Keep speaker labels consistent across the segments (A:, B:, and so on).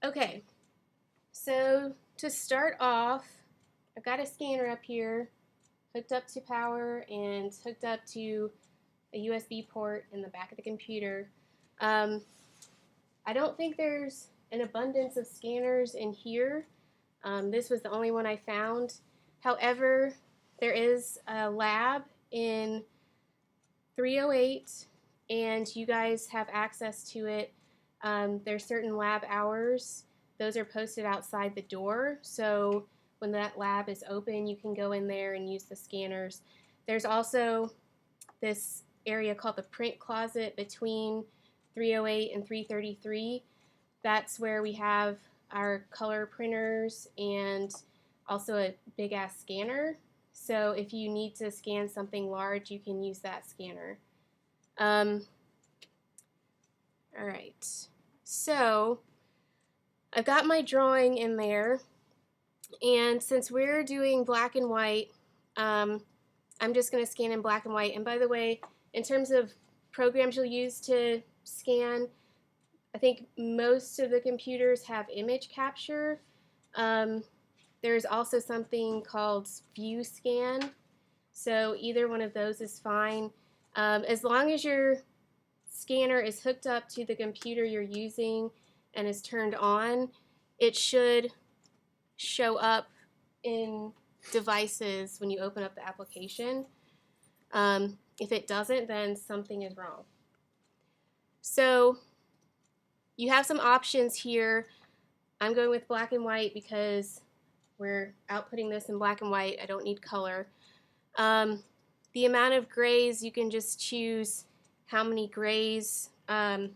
A: Okay, so to start off, I've got a scanner up here hooked up to power and hooked up to a USB port in the back of the computer. Um, I don't think there's an abundance of scanners in here. This was the only one I found. However, there is a lab in 308 and you guys have access to it. There's certain lab hours. Those are posted outside the door. So when that lab is open, you can go in there and use the scanners. There's also this area called the print closet between 308 and 333. That's where we have our color printers and also a big ass scanner. So if you need to scan something large, you can use that scanner. All right, so I've got my drawing in there, and since we're doing black and white, I'm just going to scan in black and white. And by the way, in terms of programs you'll use to scan, I think most of the computers have image capture. There's also something called view scan, so either one of those is fine. As long as your scanner is hooked up to the computer you're using and is turned on, it should show up in devices when you open up the application. If it doesn't, then something is wrong. So you have some options here. I'm going with black and white because we're outputting this in black and white. I don't need color. The amount of grays, you can just choose how many grays, how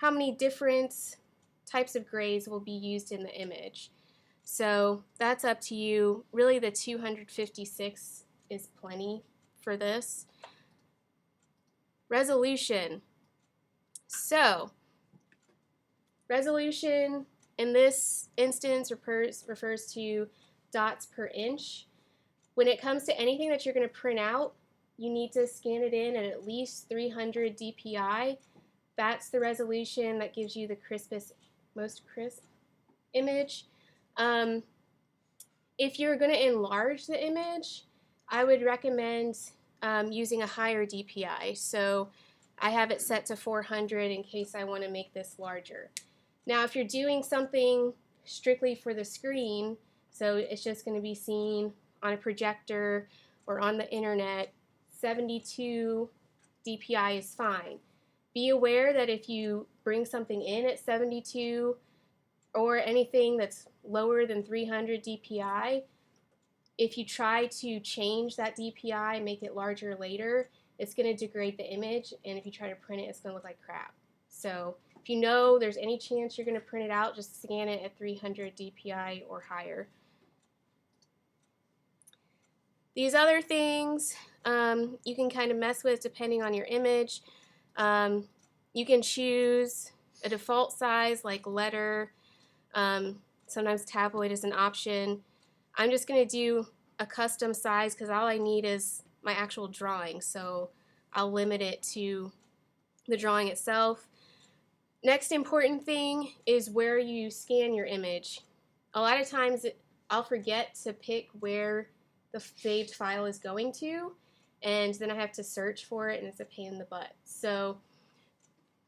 A: many different types of grays will be used in the image. So that's up to you. Really, the 256 is plenty for this. Resolution. So resolution in this instance refers to dots per inch. When it comes to anything that you're going to print out, you need to scan it in at least 300 dpi. That's the resolution that gives you the most crisp image. If you're going to enlarge the image, I would recommend using a higher DPI. So I have it set to 400 in case I want to make this larger. Now, if you're doing something strictly for the screen, so it's just going to be seen on a projector or on the internet, 72 DPI is fine. Be aware that if you bring something in at 72 or anything that's lower than 300 DPI, if you try to change that DPI, make it larger later, it's going to degrade the image, and if you try to print it, it's going to look like crap. So if you know there's any chance you're going to print it out, just scan it at 300 DPI or higher. These other things you can kind of mess with depending on your image. You can choose a default size like letter. Sometimes tabloid is an option. I'm just going to do a custom size because all I need is my actual drawing, so I'll limit it to the drawing itself. Next important thing is where you scan your image. A lot of times I'll forget to pick where the saved file is going to, and then I have to search for it, and it's a pain in the butt. So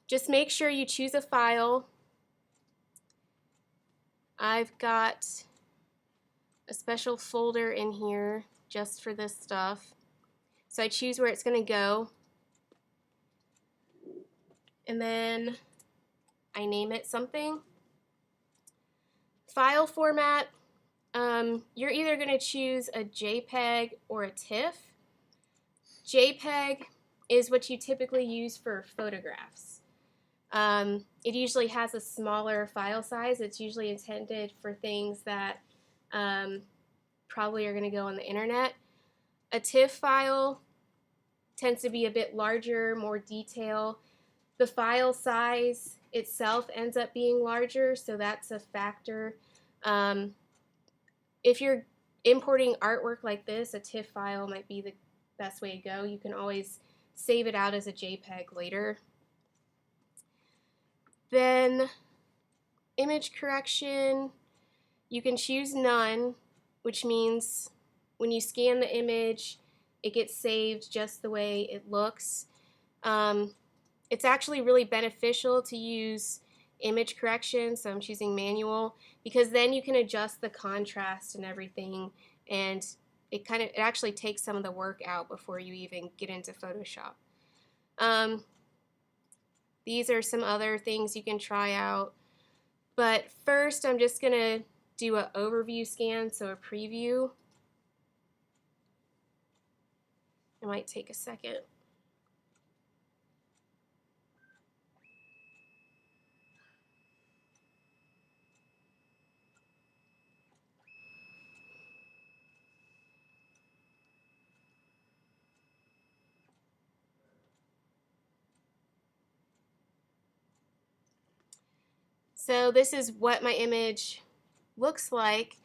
A: just make sure you choose a file. I've got a special folder in here just for this stuff. So I choose where it's going to go, and then I name it something. File format, you're either going to choose a JPEG or a TIFF. JPEG is what you typically use for photographs. It usually has a smaller file size. It's usually intended for things that probably are going to go on the internet. A TIFF file tends to be a bit larger, more detail. The file size itself ends up being larger, so that's a factor. If you're importing artwork like this, a TIFF file might be the best way to go. You can always save it out as a JPEG later. Then image correction, you can choose none, which means when you scan the image, it gets saved just the way it looks. It's actually really beneficial to use image correction, so I'm choosing manual, because then you can adjust the contrast and everything, and it actually takes some of the work out before you even get into Photoshop. These are some other things you can try out, but first I'm just going to do an overview scan, so a preview. It might take a second. So this is what my image looks like.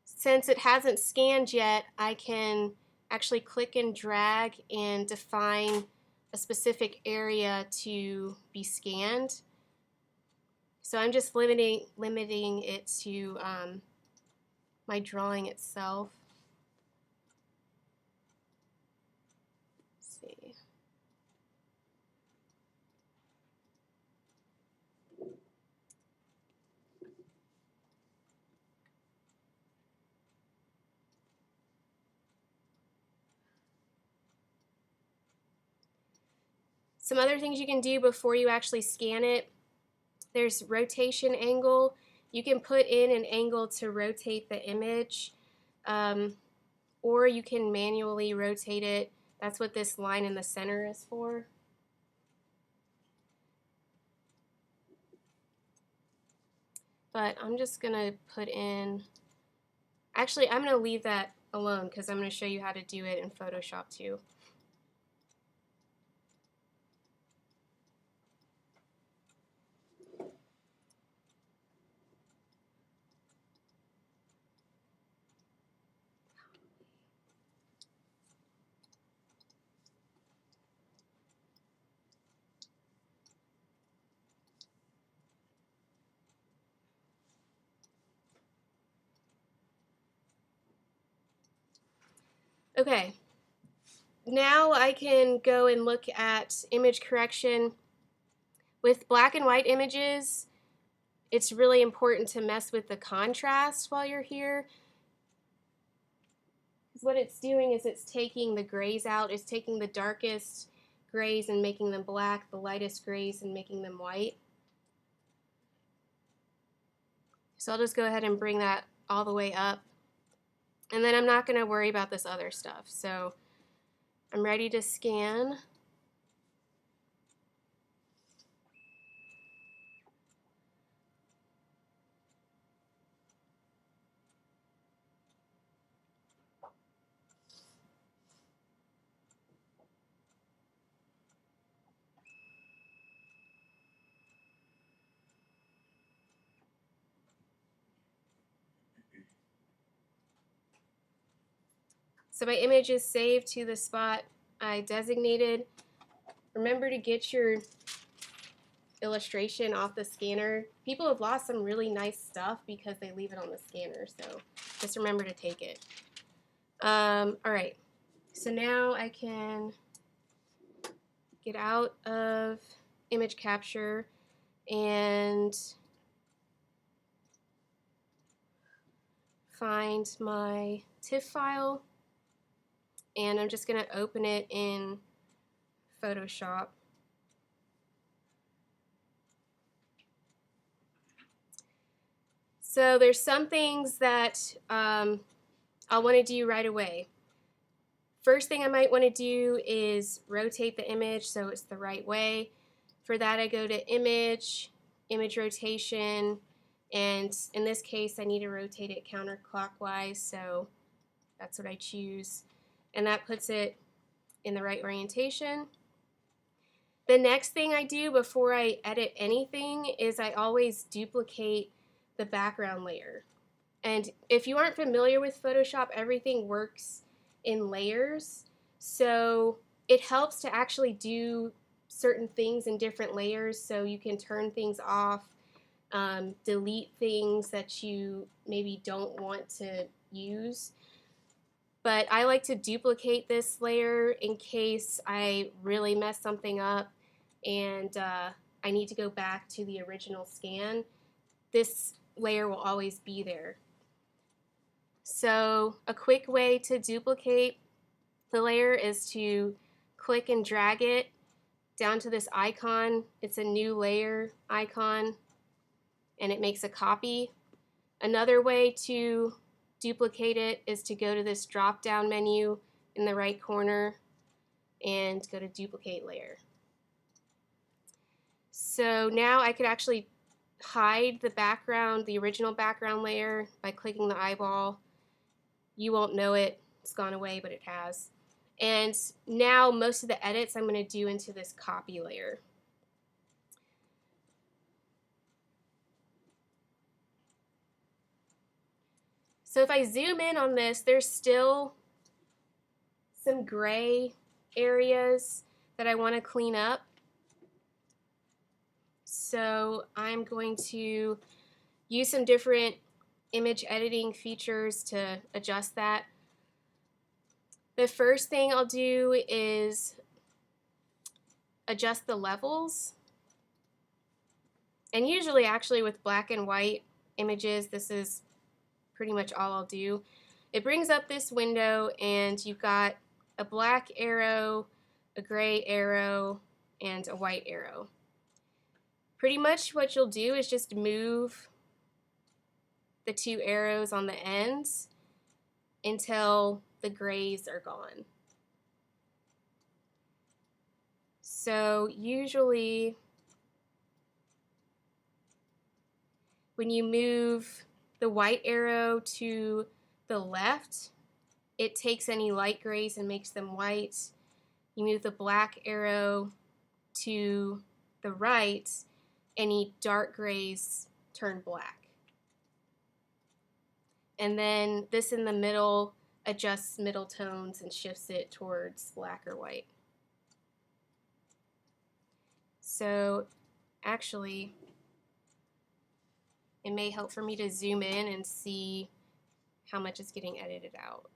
A: Since it hasn't scanned yet, I can actually click and drag and define a specific area to be scanned. So I'm just limiting it to my drawing itself. Let's see. Some other things you can do before you actually scan it. There's rotation angle. You can put in an angle to rotate the image, or you can manually rotate it. That's what this line in the center is for. But I'm just going to put in, actually I'm going to leave that alone because I'm going to show you how to do it in Photoshop too. Okay, now I can go and look at image correction. With black and white images, it's really important to mess with the contrast while you're here. What it's doing is it's taking the grays out. It's taking the darkest grays and making them black, the lightest grays and making them white. So I'll just go ahead and bring that all the way up. And then I'm not going to worry about this other stuff. So I'm ready to scan. So my image is saved to the spot I designated. Remember to get your illustration off the scanner. People have lost some really nice stuff because they leave it on the scanner, so just remember to take it. Alright, so now I can get out of image capture and find my TIFF file, and I'm just going to open it in Photoshop. So there's some things that I'll want to do right away. First thing I might want to do is rotate the image so it's the right way. For that I go to Image, Image Rotation, and in this case I need to rotate it counterclockwise, so that's what I choose. And that puts it in the right orientation. The next thing I do before I edit anything is I always duplicate the background layer. And if you aren't familiar with Photoshop, everything works in layers. So it helps to actually do certain things in different layers so you can turn things off delete things that you maybe don't want to use. But I like to duplicate this layer in case I really mess something up and I need to go back to the original scan. This layer will always be there. So a quick way to duplicate the layer is to click and drag it down to this icon. It's a new layer icon and it makes a copy. Another way to duplicate it is to go to this drop down menu in the right corner and go to duplicate layer. So now I could actually hide the background, the original background layer, by clicking the eyeball. You won't know it, it's gone away, but it has. And now most of the edits I'm going to do into this copy layer. So if I zoom in on this, there's still some gray areas that I want to clean up. So I'm going to use some different image editing features to adjust that. The first thing I'll do is adjust the levels. And usually actually with black and white images, this is pretty much all I'll do. It brings up this window and you've got a black arrow, a gray arrow, and a white arrow. Pretty much what you'll do is just move the two arrows on the ends until the grays are gone. So usually when you move the white arrow to the left, it takes any light grays and makes them white. You move the black arrow to the right, any dark grays turn black. And then this in the middle adjusts middle tones and shifts it towards black or white. So actually, it may help for me to zoom in and see how much is getting edited out.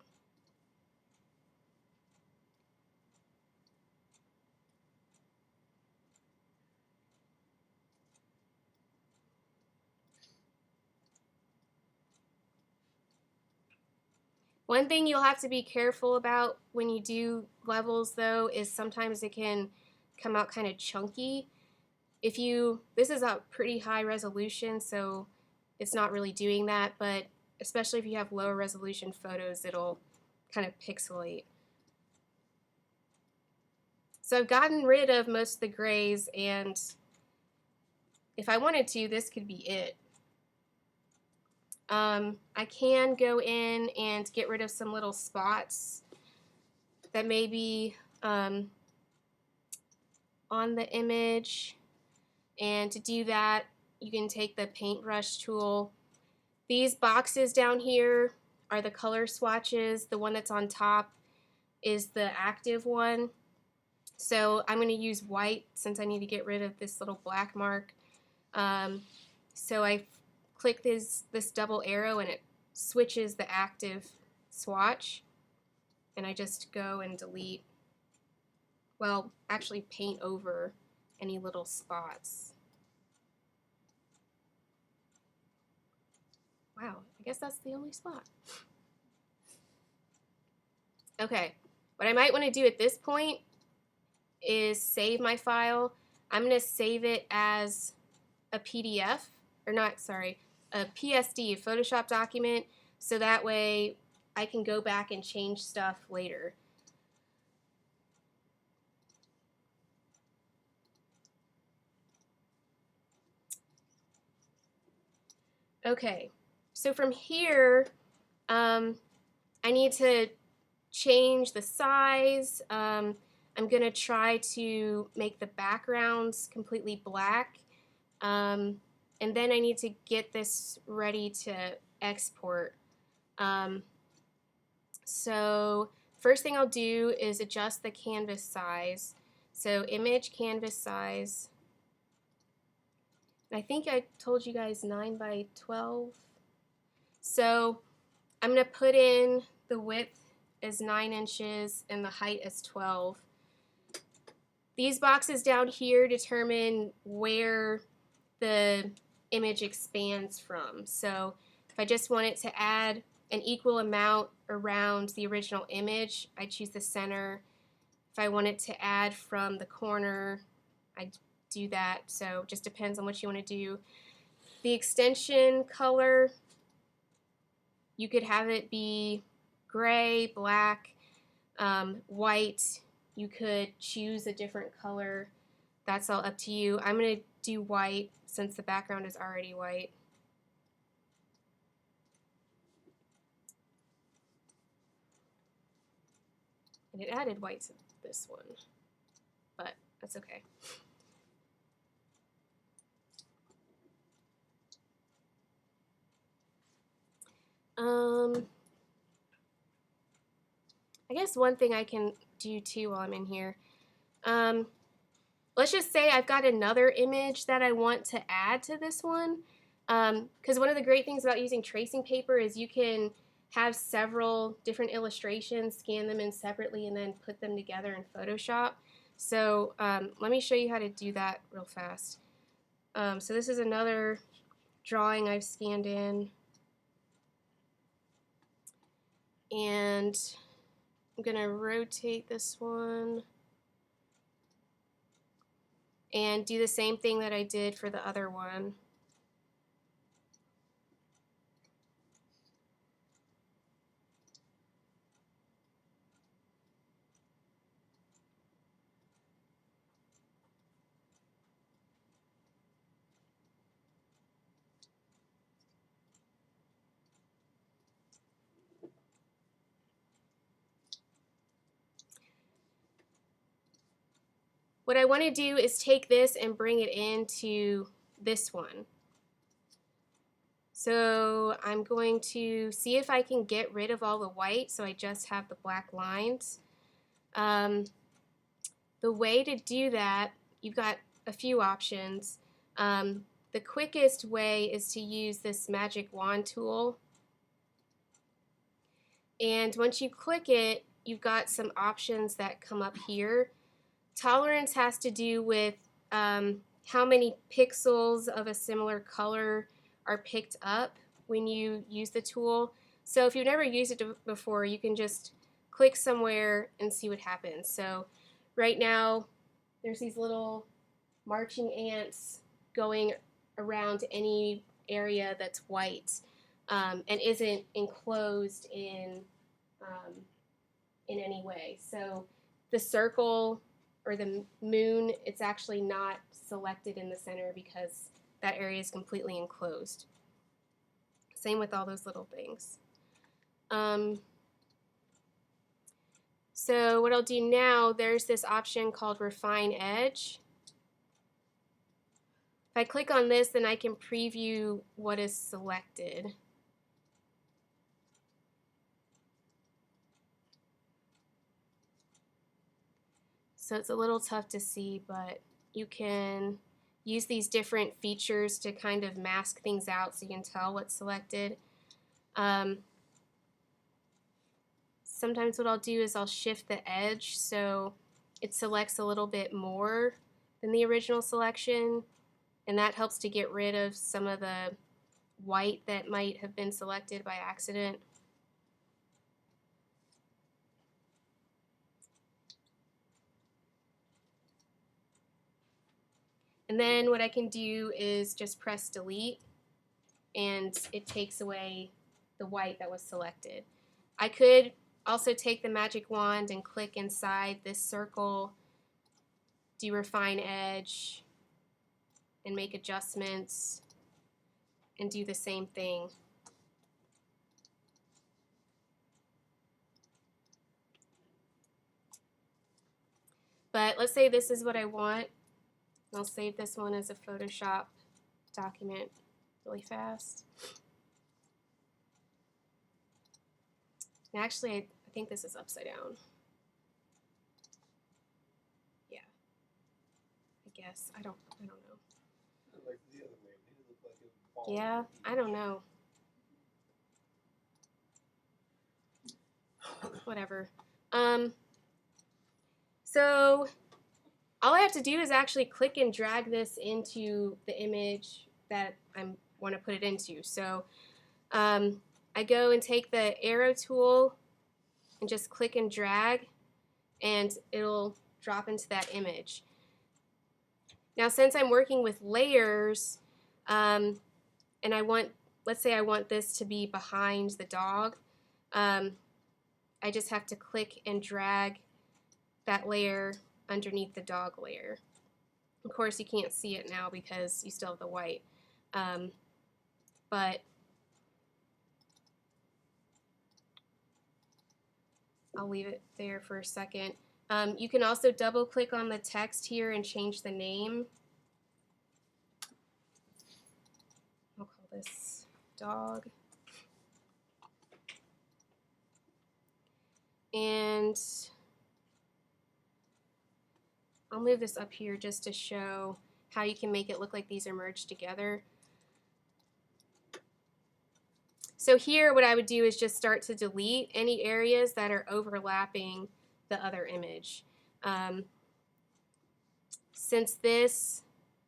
A: One thing you'll have to be careful about when you do levels though is sometimes it can come out kind of chunky. This is a pretty high resolution, so it's not really doing that, but especially if you have lower resolution photos, it'll kind of pixelate. So I've gotten rid of most of the grays, and if I wanted to, this could be it. I can go in and get rid of some little spots that may be on the image, and to do that you can take the paintbrush tool. These boxes down here are the color swatches. The one that's on top is the active one. So I'm going to use white since I need to get rid of this little black mark. So I click this double arrow and it switches the active swatch, and I just go and delete, well, actually paint over any little spots. Wow, I guess that's the only spot. Okay, what I might want to do at this point is save my file. I'm going to save it as a PDF, or not, sorry, a PSD, a Photoshop document, so that way I can go back and change stuff later. Okay, so from here, I need to change the size. I'm going to try to make the backgrounds completely black. And then I need to get this ready to export. So first thing I'll do is adjust the canvas size. So image canvas size. I think I told you guys 9 by 12. So I'm going to put in the width as 9 inches and the height as 12. These boxes down here determine where the image expands from. So if I just wanted to add an equal amount around the original image, I choose the center. If I wanted to add from the corner, I do that. So it just depends on what you want to do. The extension color, you could have it be gray, black, white. You could choose a different color. That's all up to you. I'm going to do white since the background is already white. And it added white to this one, but that's okay. I guess one thing I can do too while I'm in here, let's just say I've got another image that I want to add to this one, because one of the great things about using tracing paper is you can have several different illustrations, scan them in separately, and then put them together in Photoshop. So let me show you how to do that real fast. So this is another drawing I've scanned in, and I'm going to rotate this one and do the same thing that I did for the other one. What I want to do is take this and bring it into this one. So I'm going to see if I can get rid of all the white so I just have the black lines. The way to do that, you've got a few options. The quickest way is to use this magic wand tool. And once you click it, you've got some options that come up here. Tolerance has to do with how many pixels of a similar color are picked up when you use the tool. So if you've never used it before, you can just click somewhere and see what happens. So right now, there's these little marching ants going around any area that's white and isn't enclosed in any way. So the circle or the moon, it's actually not selected in the center because that area is completely enclosed. Same with all those little things. So what I'll do now, there's this option called Refine Edge. If I click on this, then I can preview what is selected. So it's a little tough to see, but you can use these different features to kind of mask things out so you can tell what's selected. Sometimes what I'll do is I'll shift the edge so it selects a little bit more than the original selection, and that helps to get rid of some of the white that might have been selected by accident. And then what I can do is just press delete, and it takes away the white that was selected. I could also take the magic wand and click inside this circle, do Refine Edge, and make adjustments, and do the same thing. But let's say this is what I want. I'll save this one as a Photoshop document really fast. And actually, I think this is upside down. Yeah. I guess. I don't know.
B: Like the other way
A: Yeah, I don't know. Whatever. So all I have to do is actually click and drag this into the image that I want to put it into. So I go and take the arrow tool and just click and drag, and it'll drop into that image. Now, since I'm working with layers, and let's say I want this to be behind the dog, I just have to click and drag that layer underneath the dog layer. Of course, you can't see it now because you still have the white, but I'll leave it there for a second. You can also double click on the text here and change the name. I'll call this dog. And I'll move this up here just to show how you can make it look like these are merged together. So here what I would do is just start to delete any areas that are overlapping the other image. Since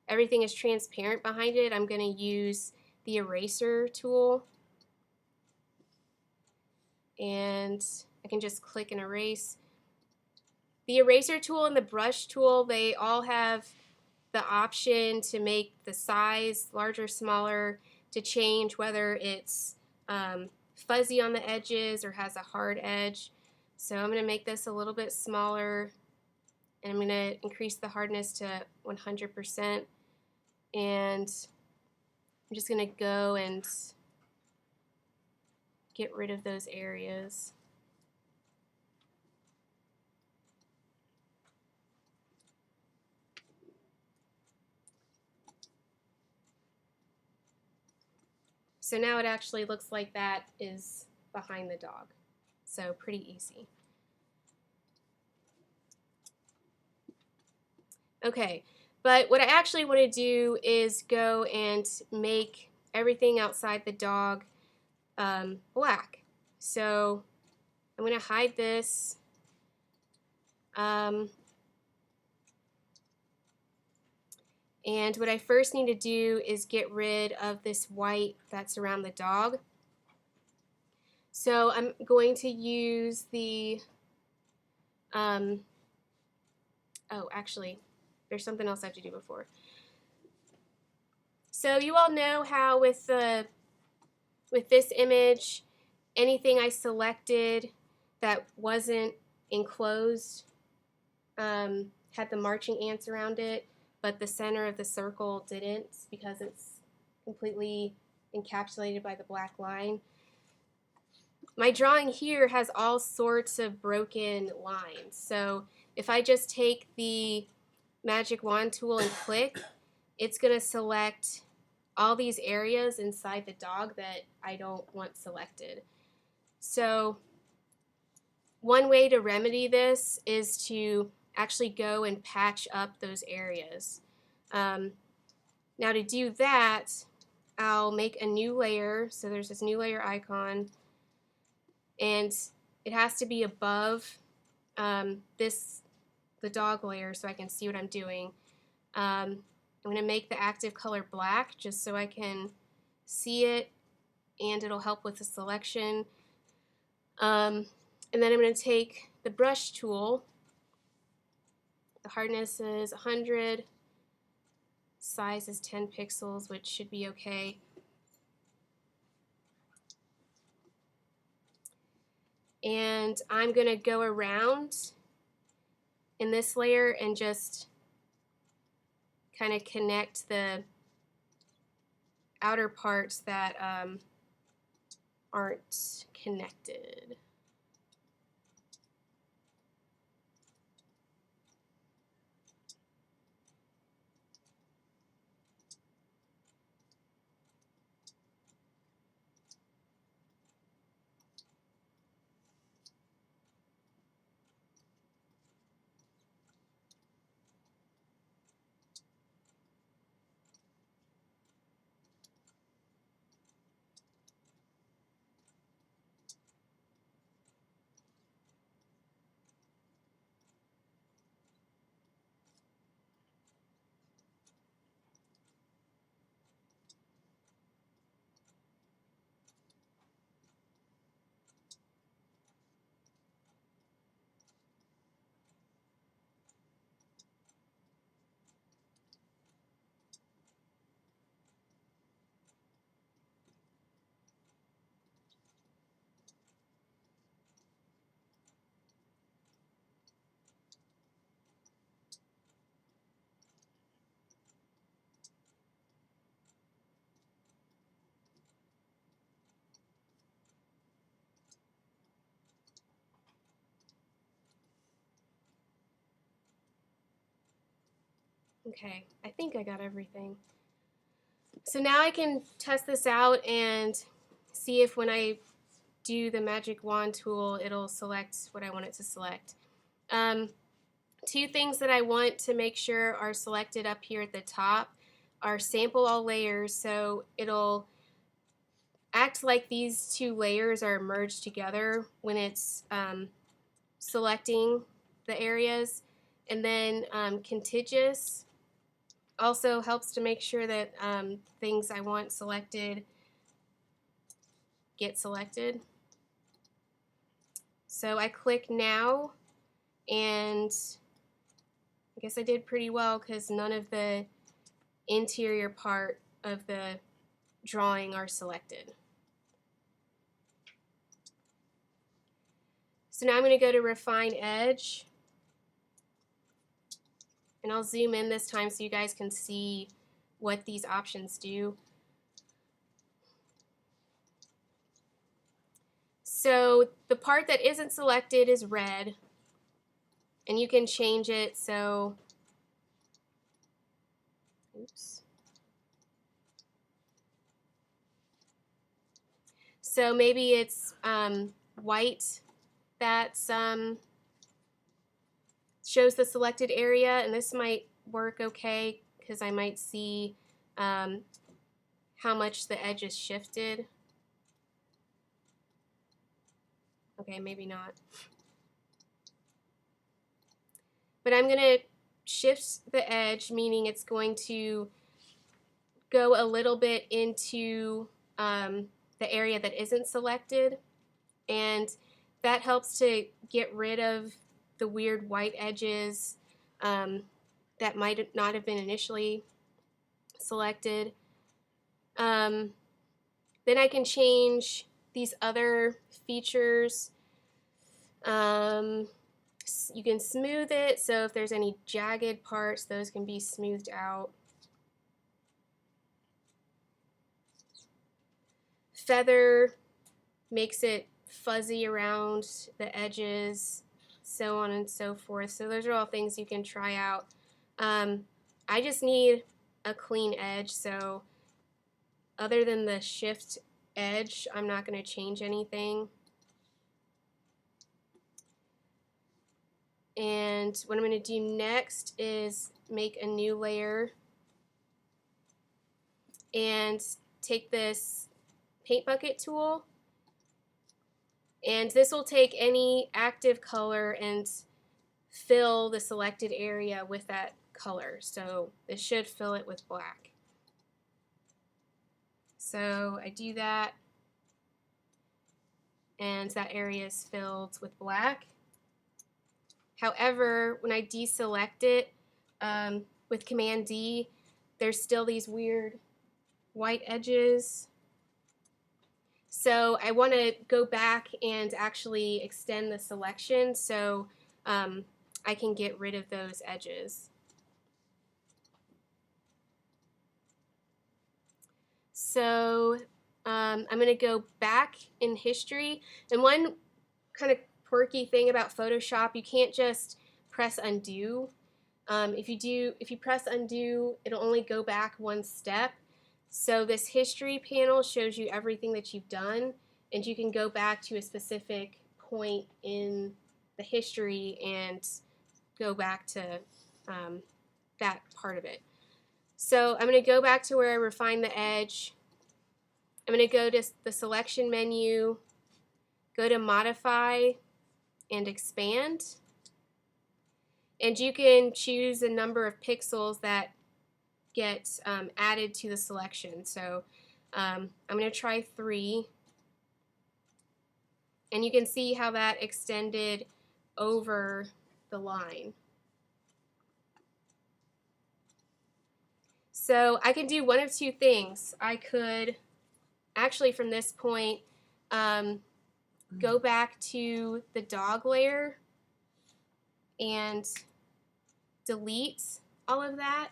A: everything is transparent behind it, I'm going to use the eraser tool, and I can just click and erase. The eraser tool and the brush tool, they all have the option to make the size larger, smaller, to change whether it's fuzzy on the edges or has a hard edge. So I'm going to make this a little bit smaller, and I'm going to increase the hardness to 100%, and I'm just going to go and get rid of those areas. So now it actually looks like that is behind the dog. So pretty easy. Okay, but what I actually want to do is go and make everything outside the dog black. So I'm going to hide this. And what I first need to do is get rid of this white that's around the dog. So I'm going to use the, oh, actually, there's something else I have to do before. So you all know how with this image, anything I selected that wasn't enclosed had the marching ants around it, but the center of the circle didn't because it's completely encapsulated by the black line. My drawing here has all sorts of broken lines. So if I just take the magic wand tool and click, it's going to select all these areas inside the dog that I don't want selected. So one way to remedy this is to actually go and patch up those areas. Now to do that, I'll make a new layer. So there's this new layer icon, and it has to be above the dog layer so I can see what I'm doing. I'm going to make the active color black just so I can see it, and it'll help with the selection. And then I'm going to take the brush tool. The hardness is 100, size is 10 pixels, which should be okay. And I'm going to go around in this layer and just kind of connect the outer parts that aren't connected. Okay, I think I got everything. So now I can test this out and see if when I do the magic wand tool, it'll select what I want it to select. Two things that I want to make sure are selected up here at the top are sample all layers, so it'll act like these two layers are merged together when it's selecting the areas. And then contiguous also helps to make sure that things I want selected get selected. So I click now, and I guess I did pretty well because none of the interior part of the drawing are selected. So now I'm going to go to Refine Edge, and I'll zoom in this time so you guys can see what these options do. So the part that isn't selected is red, and you can change it so, oops. So maybe it's white that shows the selected area, and this might work okay because I might see how much the edge is shifted. Okay, maybe not. But I'm going to shift the edge, meaning it's going to go a little bit into the area that isn't selected, and that helps to get rid of the weird white edges that might not have been initially selected. Then I can change these other features. You can smooth it, so if there's any jagged parts, those can be smoothed out. Feather makes it fuzzy around the edges, so on and so forth. So those are all things you can try out. I just need a clean edge, so other than the shift edge, I'm not going to change anything. And what I'm going to do next is make a new layer and take this paint bucket tool, and this will take any active color and fill the selected area with that color. So this should fill it with black. So I do that, and that area is filled with black. However, when I deselect it with Command D, there's still these weird white edges. So I want to go back and actually extend the selection so I can get rid of those edges. So I'm going to go back in history, and one kind of quirky thing about Photoshop, you can't just press undo. If you press undo, it'll only go back one step. So this history panel shows you everything that you've done, and you can go back to a specific point in the history and go back to that part of it. So I'm going to go back to where I refined the edge. I'm going to go to the selection menu, go to modify and expand, and you can choose a number of pixels that get added to the selection. So I'm going to try 3, and you can see how that extended over the line. So I can do one of two things. I could actually from this point go back to the dog layer and delete all of that.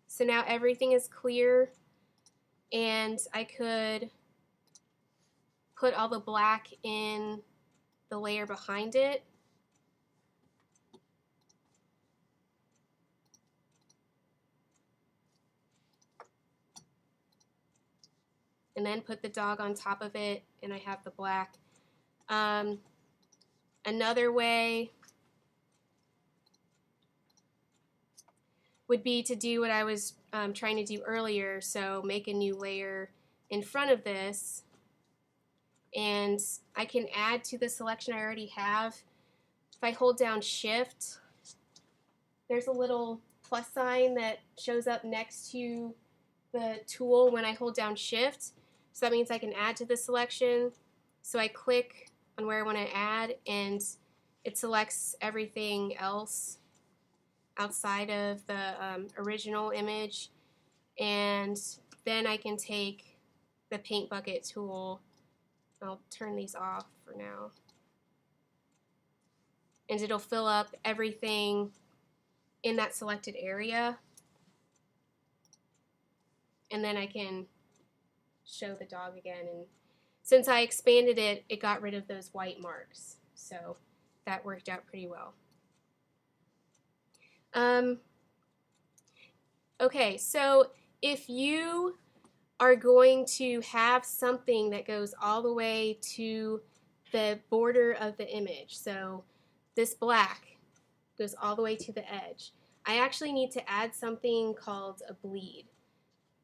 A: So now everything is clear, and I could put all the black in the layer behind it. and then put the dog on top of it, and I have the black. Another way would be to do what I was trying to do earlier, so make a new layer in front of this, and I can add to the selection I already have. If I hold down Shift, there's a little plus sign that shows up next to the tool when I hold down Shift, so that means I can add to the selection. So I click on where I want to add, and it selects everything else outside of the original image, and then I can take the paint bucket tool. I'll turn these off for now, and it'll fill up everything in that selected area, and then I can show the dog again. And since I expanded it, it got rid of those white marks, so that worked out pretty well. Okay, so if you are going to have something that goes all the way to the border of the image, so this black goes all the way to the edge, I actually need to add something called a bleed.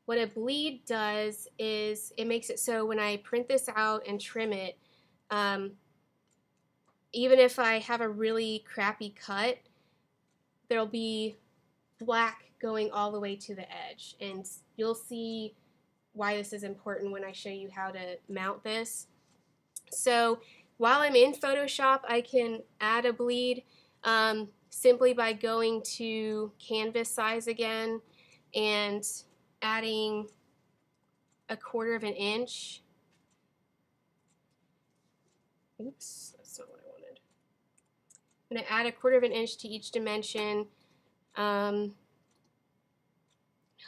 A: What a bleed does is it makes it so when I print this out and trim it, even if I have a really crappy cut, there'll be black going all the way to the edge, and you'll see why this is important when I show you how to mount this. So while I'm in Photoshop, I can add a bleed simply by going to canvas size again and adding 1/4 inch. Oops, that's not what I wanted. I'm going to add 1/4 inch to each dimension.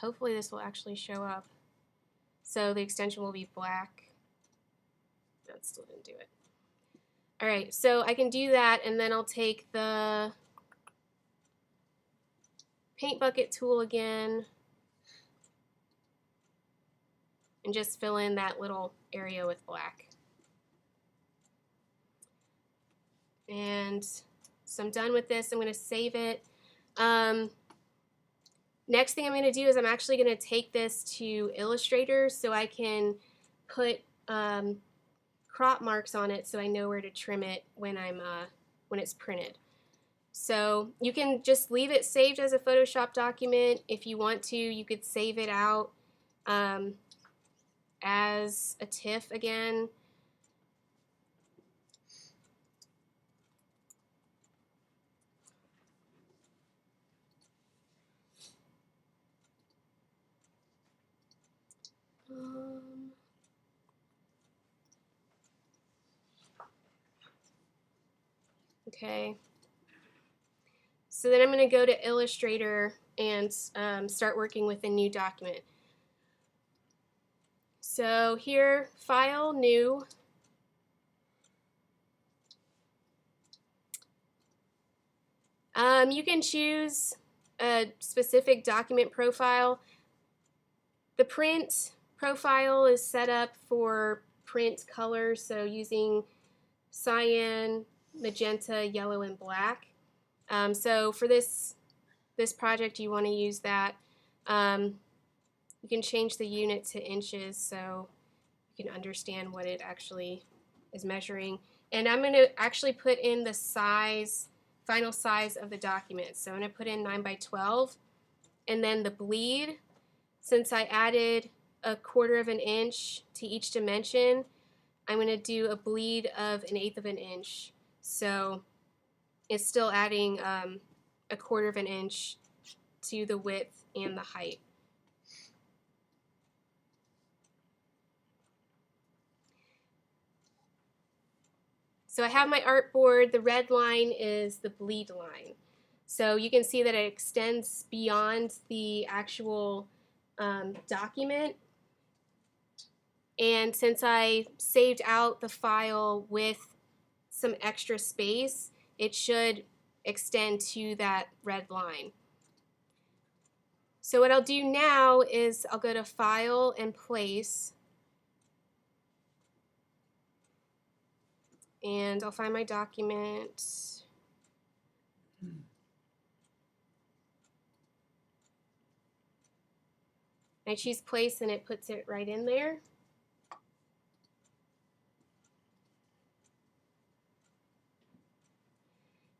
A: Hopefully this will actually show up. So the extension will be black. That still didn't do it. Alright, so I can do that, and then I'll take the paint bucket tool again and just fill in that little area with black. And so I'm done with this. I'm going to save it. Next thing I'm going to do is I'm actually going to take this to Illustrator so I can put crop marks on it so I know where to trim it when it's printed. So you can just leave it saved as a Photoshop document. If you want to, you could save it out as a TIFF again. Okay. So then I'm going to go to Illustrator and start working with a new document. So here, File, New. You can choose a specific document profile. The print profile is set up for print colors, so using cyan, magenta, yellow, and black. So for this project, you want to use that. You can change the unit to inches so you can understand what it actually is measuring. And I'm going to actually put in the size, final size of the document. So I'm going to put in 9 by 12, and then the bleed. Since I added 1/4 inch to each dimension, I'm going to do a bleed of 1/8 inch. So it's still adding 1/4 inch to the width and the height. So I have my artboard. The red line is the bleed line. So you can see that it extends beyond the actual document. And since I saved out the file with some extra space, it should extend to that red line. So what I'll do now is I'll go to File and Place, and I'll find my document. I choose place and it puts it right in there.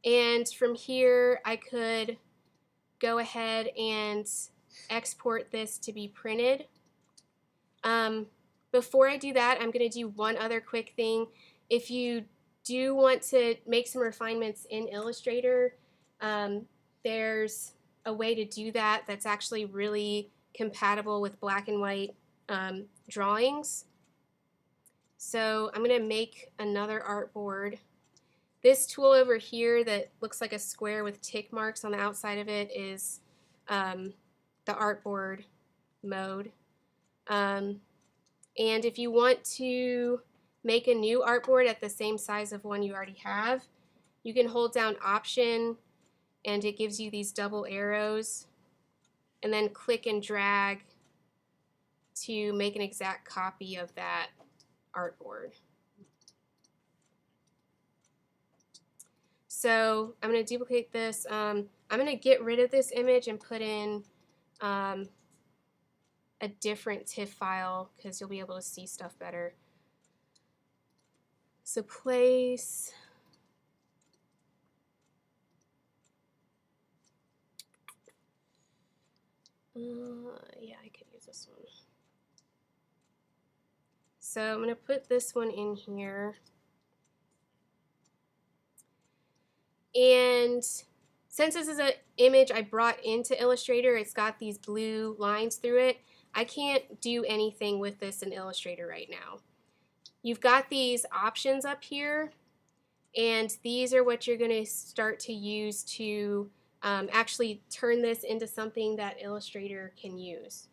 A: And from here I could go ahead and export this to be printed. Before I do that, I'm going to do one other quick thing. If you do want to make some refinements in Illustrator, there's a way to do that that's actually really compatible with black and white drawings. So I'm going to make another artboard. This tool over here that looks like a square with tick marks on the outside of it is the artboard mode. And if you want to make a new artboard at the same size of one you already have, you can hold down Option and it gives you these double arrows, and then click and drag to make an exact copy of that artboard. So I'm going to duplicate this. I'm going to get rid of this image and put in a different TIFF file because you'll be able to see stuff better. So place. Yeah, I could use this one. So I'm going to put this one in here. And since this is an image I brought into Illustrator, it's got these blue lines through it. I can't do anything with this in Illustrator right now. You've got these options up here, and these are what you're going to start to use to actually turn this into something that Illustrator can use.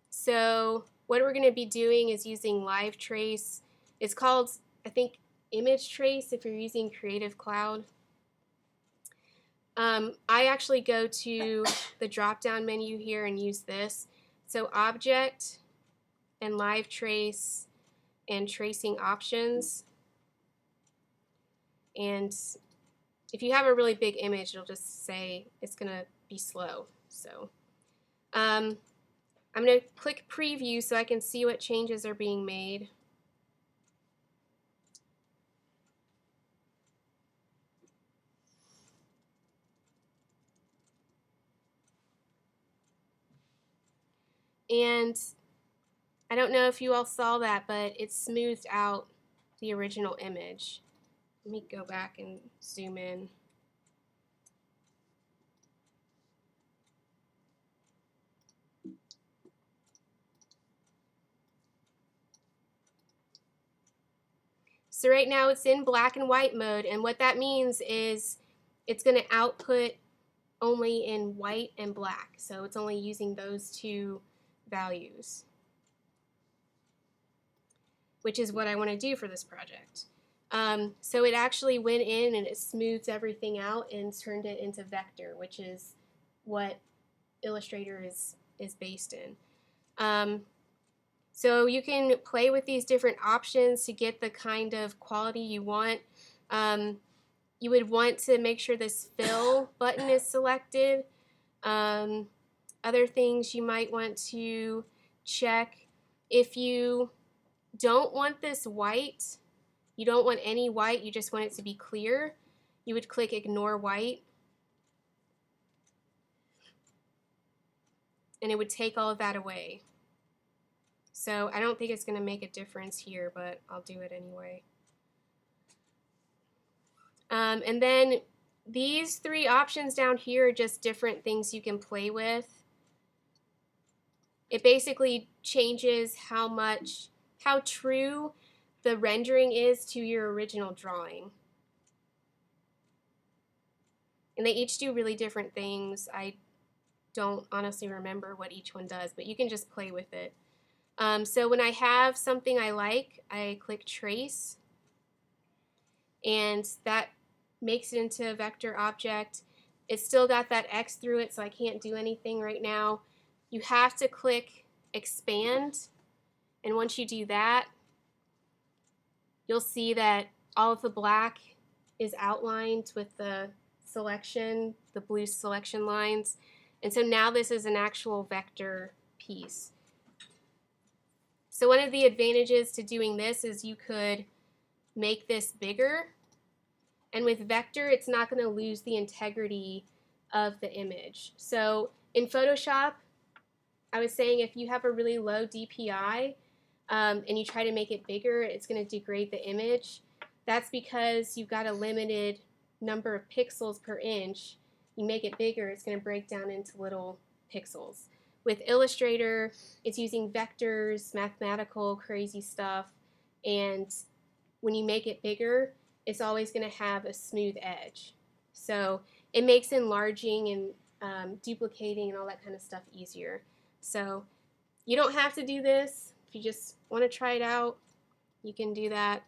A: So what we're going to be doing is using Live Trace. It's called, I think, Image Trace if you're using Creative Cloud. I actually go to the drop-down menu here and use this. So Object and Live Trace and Tracing Options. And if you have a really big image, it'll just say it's going to be slow. So I'm going to click Preview so I can see what changes are being made. And I don't know if you all saw that, but it smoothed out the original image. Let me go back and zoom in. So right now it's in black and white mode, and what that means is it's going to output only in white and black. So it's only using those two values, which is what I want to do for this project. So it actually went in and it smoothed everything out and turned it into vector, which is what Illustrator is based in. So you can play with these different options to get the kind of quality you want. You would want to make sure this fill button is selected. Other things you might want to check: if you don't want this white, you don't want any white, you just want it to be clear, you would click Ignore White, and it would take all of that away. So I don't think it's going to make a difference here, but I'll do it anyway. And then these three options down here are just different things you can play with. It basically changes how true the rendering is to your original drawing. And they each do really different things. I don't honestly remember what each one does, but you can just play with it. So when I have something I like, I click Trace, and that makes it into a vector object. It's still got that X through it, so I can't do anything right now. You have to click Expand, and once you do that, you'll see that all of the black is outlined with the selection, the blue selection lines. And so now this is an actual vector piece. So one of the advantages to doing this is you could make this bigger. And with vector, it's not going to lose the integrity of the image. So in Photoshop, I was saying if you have a really low DPI and you try to make it bigger, it's going to degrade the image. That's because you've got a limited number of pixels per inch. You make it bigger, it's going to break down into little pixels. With Illustrator, it's using vectors, mathematical, crazy stuff, and when you make it bigger, it's always going to have a smooth edge. So it makes enlarging and duplicating and all that kind of stuff easier. So you don't have to do this. If you just want to try it out, you can do that.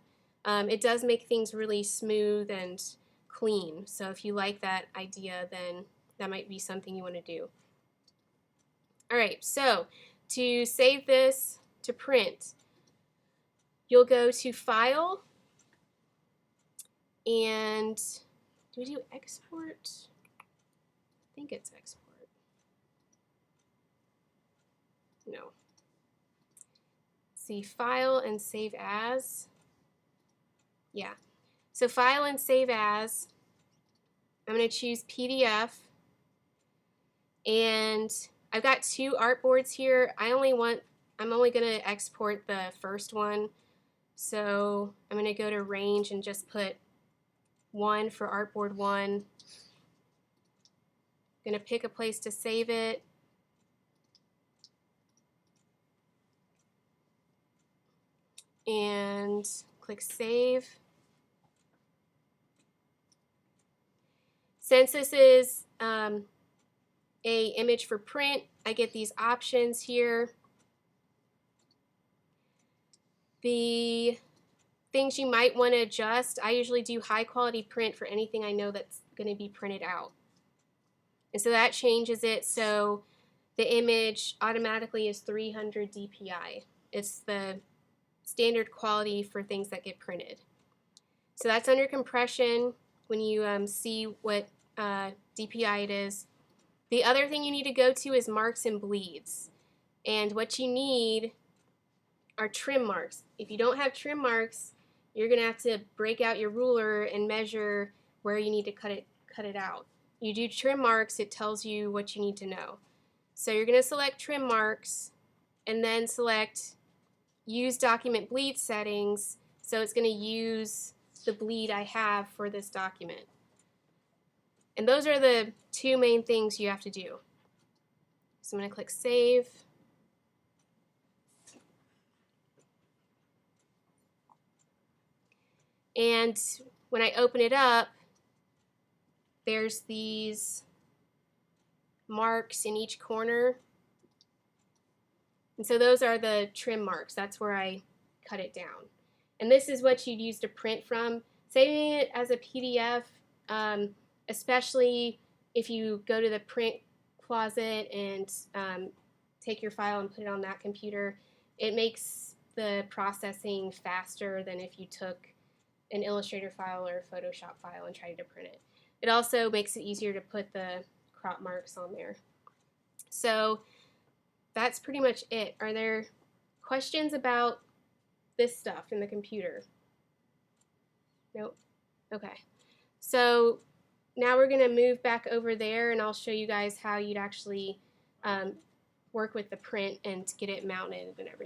A: It does make things really smooth and clean. So if you like that idea, then that might be something you want to do. All right, so to save this to print, you'll go to File, and do we do export? I think it's export. No. See, File and Save As. Yeah. So File and Save As. I'm going to choose PDF. And I've got two artboards here. I'm only going to export the first one. So I'm going to go to Range and just put 1 for artboard 1. I'm going to pick a place to save it. And click Save. Since this is a image for print, I get these options here. The things you might want to adjust, I usually do high quality print for anything I know that's going to be printed out. And so that changes it so the image automatically is 300 DPI. It's the standard quality for things that get printed. So that's under compression when you see what DPI it is. The other thing you need to go to is marks and bleeds. And what you need are trim marks. If you don't have trim marks, you're going to have to break out your ruler and measure where you need to cut it out. You do trim marks, it tells you what you need to know. So you're going to select trim marks and then select use document bleed settings. So it's going to use the bleed I have for this document. And those are the two main things you have to do. So I'm going to click Save. And when I open it up, there's these marks in each corner. And so those are the trim marks. That's where I cut it down. And this is what you'd use to print from. Saving it as a PDF, especially if you go to the print closet and take your file and put it on that computer, it makes the processing faster than if you took an Illustrator file or a Photoshop file and tried to print it. It also makes it easier to put the crop marks on there. So that's pretty much it. Are there questions about this stuff in the computer? Nope. Okay. So now we're going to move back over there and I'll show you guys how you'd actually work with the print and get it mounted and everything.